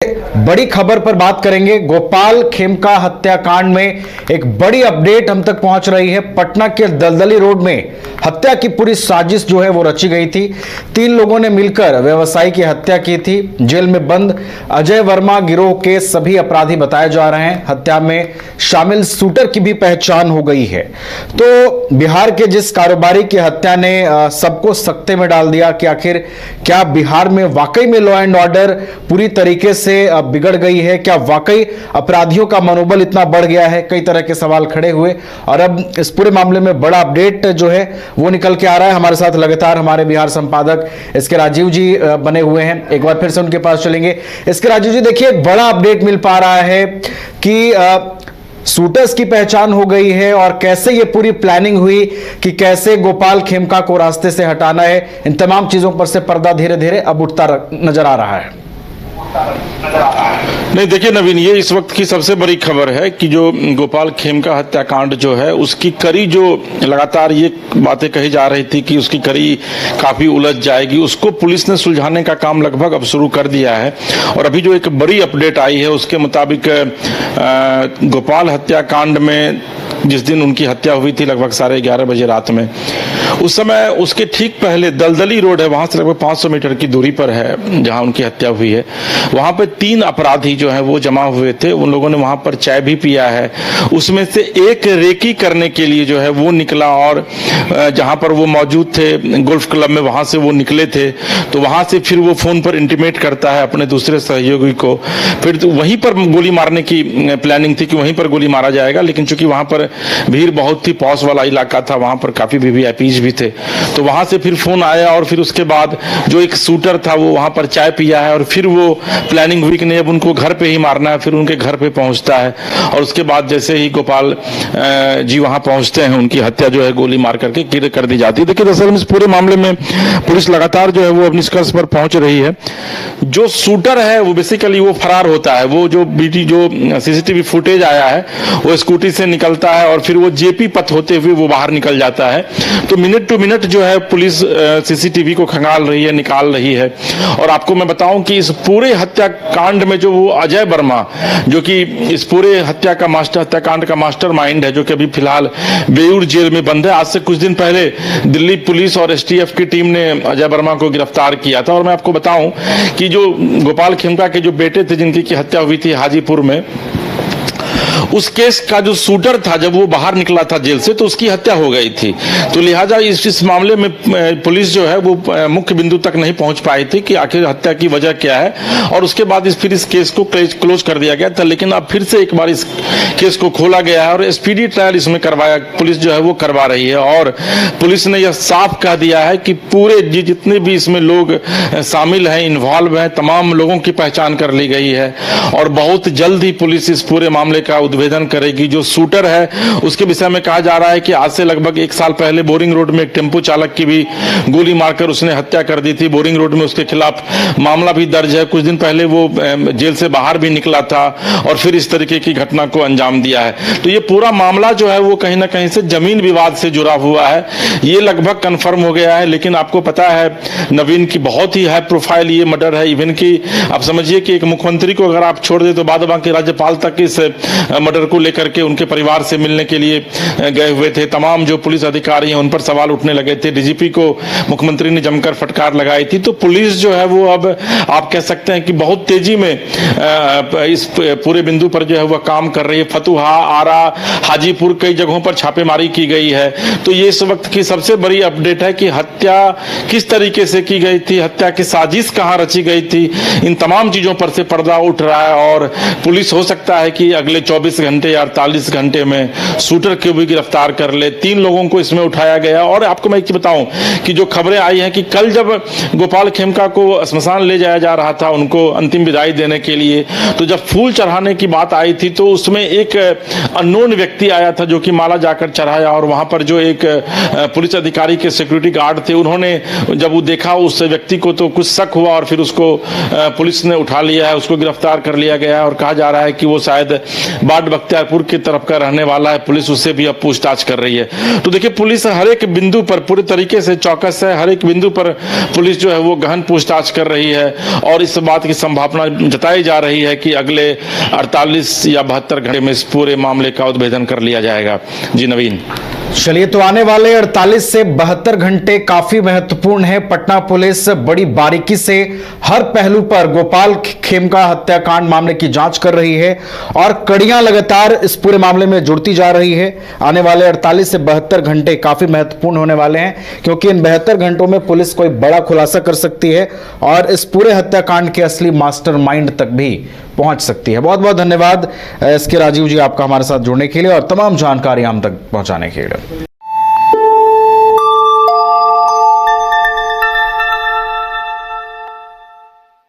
बड़ी खबर पर बात करेंगे। गोपाल खेमका हत्याकांड में एक बड़ी अपडेट हम तक पहुंच रही है। पटना के दलदली रोड में हत्या की पूरी साजिश जो है वो रची गई थी। 3 लोगों ने मिलकर व्यवसायी की हत्या की थी। जेल में बंद अजय वर्मा गिरोह के सभी अपराधी बताए जा रहे हैं। हत्या में शामिल शूटर की भी पहचान हो गई है। तो बिहार के जिस कारोबारी की हत्या ने सबको सकते में डाल दिया कि आखिर क्या बिहार में वाकई में लॉ एंड ऑर्डर पूरी तरीके से बिगड़ गई है? क्या वाकई अपराधियों का मनोबल इतना बढ़ गया है? कई तरह के सवाल खड़े हुए और अब इस पूरे मामले में बड़ा अपडेट जो है वो निकल के आ रहा है। हमारे साथ लगातार हमारे बिहार संपादक एसके राजीव जी बने हुए हैं। एक बार फिर से उनके पास चलेंगे। एसके राजीव जी, देखिए एक बड़ा अपडेट मिल पा रहा है कि शूटर्स की पहचान हो गई है और कैसे ये पूरी प्लानिंग हुई कि कैसे गोपाल खेमका को रास्ते से हटाना है। इन तमाम चीजों पर से पर्दा धीरे धीरे अब उठता नजर आ रहा है। नहीं, देखिए नवीन, ये इस वक्त की सबसे बड़ी खबर है कि जो गोपाल खेमका हत्याकांड जो है उसकी कड़ी, जो लगातार ये बातें कही जा रही थी कि उसकी कड़ी काफी उलझ जाएगी, उसको पुलिस ने सुलझाने का काम लगभग अब शुरू कर दिया है। और अभी जो एक बड़ी अपडेट आई है उसके मुताबिक गोपाल हत्याकांड में जिस दिन उनकी हत्या हुई थी लगभग 11:30 बजे रात में, उस समय उसके ठीक पहले दलदली रोड है, वहां से लगभग 500 मीटर की दूरी पर है जहां उनकी हत्या हुई है। वहां पे 3 अपराधी जो है वो जमा हुए थे। उन लोगों ने वहां पर चाय भी पिया है। उसमें से एक रेकी करने के लिए जो है वो निकला और जहां पर वो मौजूद थे गोल्फ क्लब में, वहां से वो निकले थे। तो वहां से फिर वो फोन पर इंटीमेट करता है अपने दूसरे सहयोगी को। फिर तो वहीं पर गोली मारने की प्लानिंग थी कि वहीं पर गोली मारा जाएगा, लेकिन चूंकि वहां पर भीड़ बहुत थी, पॉस वाला इलाका था, वहां पर काफी वीवीआईपीज भी थे। तो वहां से फिर फोन आया और फिर उसके बाद जो एक शूटर था वो वहां पर चाय पिया है और फिर वो प्लानिंग हुई कि नहीं अब उनको घर पे ही मारना है। फिर उनके घर पे पहुंचता है और उसके बाद जैसे ही गोपाल जी वहां पहुंचते हैं उनकी हत्या जो है गोली मार करके कर दी जाती है। देखिए दरअसल इस पूरे मामले में पुलिस लगातार जो है वो अब निष्कर्ष पर पहुंच रही है। जो शूटर है वो बेसिकली वो फरार होता है। वो जो सीसीटीवी फुटेज आया है वो स्कूटी से निकलता है और फिर वो जेपी पथ होते हुए वो बाहर निकल जाता है। तो मिनट टू मिनट जो है पुलिस सीसीटीवी को खंगाल रही है, निकाल रही है। और आपको मैं बताऊं कि इस पूरे हत्याकांड में जो वो अजय वर्मा, जो कि इस पूरे हत्याकांड का मास्टरमाइंड है, जो कि अभी फिलहाल बेऊर जेल में बंद है। आज से कुछ दिन पहले दिल्ली पुलिस और एसटीएफ की टीम ने अजय वर्मा को गिरफ्तार किया था। और मैं आपको बताऊं कि जो गोपाल खेमका के जो बेटे थे जिनकी हत्या हुई थी हाजीपुर में, उस केस का जो शूटर था जब वो बाहर निकला था जेल से तो उसकी हत्या हो गई थी। तो लिहाजा इस मामले में पुलिस जो है वो मुख्य बिंदु तक नहीं पहुंच पाई थी कि आखिर हत्या की वजह क्या है। और उसके बाद फिर इस केस को क्लोज कर दिया गया था। लेकिन अब फिर से एक बार इस केस को खोला गया है और स्पीडी ट्रायल इसमें पुलिस जो है वो करवा रही है। और पुलिस ने यह साफ कह दिया है कि पूरे जितने भी इसमें लोग शामिल हैं, इन्वॉल्व हैं, तमाम लोगों की पहचान कर ली गई है। और बहुत जल्द ही पुलिस इस पूरे मामले का उद्भेदन करेगी। जो शूटर है उसके विषय में कहा जा रहा है कि आज से लगभग 1 साल पहले बोरिंग रोड में एक टेम्पो चालक की भी गोली मारकर उसने हत्या कर दी थी। बोरिंग रोड में उसके खिलाफ मामला भी दर्ज है। कुछ दिन पहले वो जेल से बाहर भी निकला था और फिर इस तरीके की घटना को अंजाम दिया है। तो ये पूरा मामला जो है वो कहीं ना कहीं से जमीन विवाद से जुड़ा हुआ है। ये लगभग कन्फर्म हो गया है। लेकिन आपको पता है नवीन की बहुत ही हाई प्रोफाइल ये मर्डर है। इवन की आप समझिए कि एक मुख्यमंत्री को अगर आप छोड़ दे तो बाद बाकी राज्यपाल तक इस मर्डर को लेकर के उनके परिवार से मिलने के लिए गए हुए थे। तमाम जो पुलिस अधिकारी हैं उन पर सवाल उठने लगे थे। डीजीपी को मुख्यमंत्री ने जमकर फटकार लगाई थी। तो पुलिस जो है वो अब आप कह सकते हैं कि बहुत तेजी में इस पूरे बिंदु पर जो है वह काम कर रही है। फतुहा, आरा, हाजीपुर कई जगहों पर छापेमारी की गई है। तो ये इस वक्त की सबसे बड़ी अपडेट है कि हत्या किस तरीके से की गई थी, हत्या की साजिश कहां रची गई थी, इन तमाम चीजों पर से पर्दा उठ रहा है। और पुलिस हो सकता है कि अगले 24 घंटे या 48 घंटे में शूटर को भी गिरफ्तार कर ले। 3 लोगों को इसमें उठाया गया। और आपको मैं एक बताऊं कि जो खबरें आई हैं कि कल जब गोपाल खेमका को श्मशान ले जाया जा रहा था उनको अंतिम विदाई देने के लिए, तो जब फूल चढ़ाने की बात आई थी तो उसमें एक अननोन व्यक्ति आया था जो कि माला जाकर चढ़ाया। और वहां पर जो एक पुलिस अधिकारी के सिक्योरिटी गार्ड थे उन्होंने जब वो देखा उस व्यक्ति को तो कुछ शक हुआ और फिर उसको पुलिस ने उठा लिया है, उसको गिरफ्तार कर लिया गया है। और कहा जा रहा है कि वो शायद वार्ड बख्तियारपुर की तरफ का रहने वाला है। पुलिस उससे भी अब पूछताछ कर रही है। तो देखिए, पुलिस हर एक बिंदु पर पूरे तरीके से चौकस है। हर एक बिंदु पर पुलिस जो है वो गहन पूछताछ कर रही है और इस बात की संभावना जताई जा रही है कि अगले 48 या 72 घंटे में इस पूरे मामले का उद्भेदन कर लिया जाएगा। जी नवीन। चलिए, तो आने वाले 48 से 72 घंटे काफी महत्वपूर्ण है। पटना पुलिस बड़ी बारीकी से हर पहलू पर गोपाल खेमका हत्याकांड मामले की जांच कर रही है और कड़ियां लगातार इस पूरे मामले में जुड़ती जा रही है। आने वाले 48 से 72 घंटे काफी महत्वपूर्ण होने वाले हैं, क्योंकि इन 72 घंटों में पुलिस कोई बड़ा खुलासा कर सकती है और इस पूरे हत्याकांड के असली मास्टरमाइंड तक भी पहुंच सकती है। बहुत बहुत धन्यवाद SK राजीव जी, आपका हमारे साथ जुड़ने के लिए और तमाम जानकारी हम तक पहुंचाने के लिए।